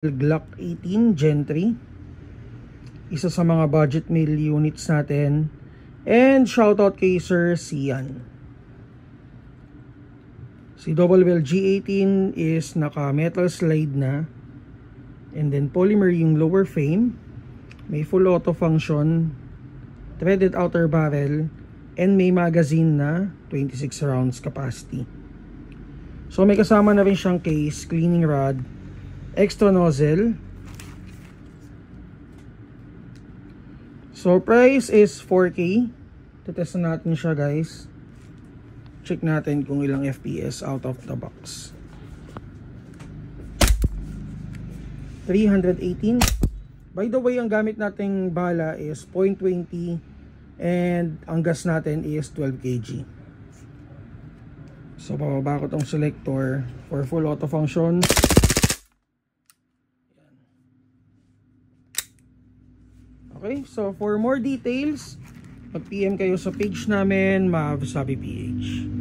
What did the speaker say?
Glock 18 Gen 3, isa sa mga budget meal units natin, and shoutout kay Sir Sian. Si Double Well G18 is naka metal slide na, and then polymer yung lower frame, may full auto function, threaded outer barrel, and may magazine na 26 rounds capacity. So may kasama na rin siyang case, cleaning rod, extra nozzle. So price is 4K. Tetest na natin siya, guys. Check natin kung ilang FPS out of the box. 318. By the way, ang gamit nating bala is 0.20 and ang gas natin is 12 kg. So bababa ko tong selector for full auto function. Okay, so for more details, mag-PM kayo sa page namin, Mav Sabi PH.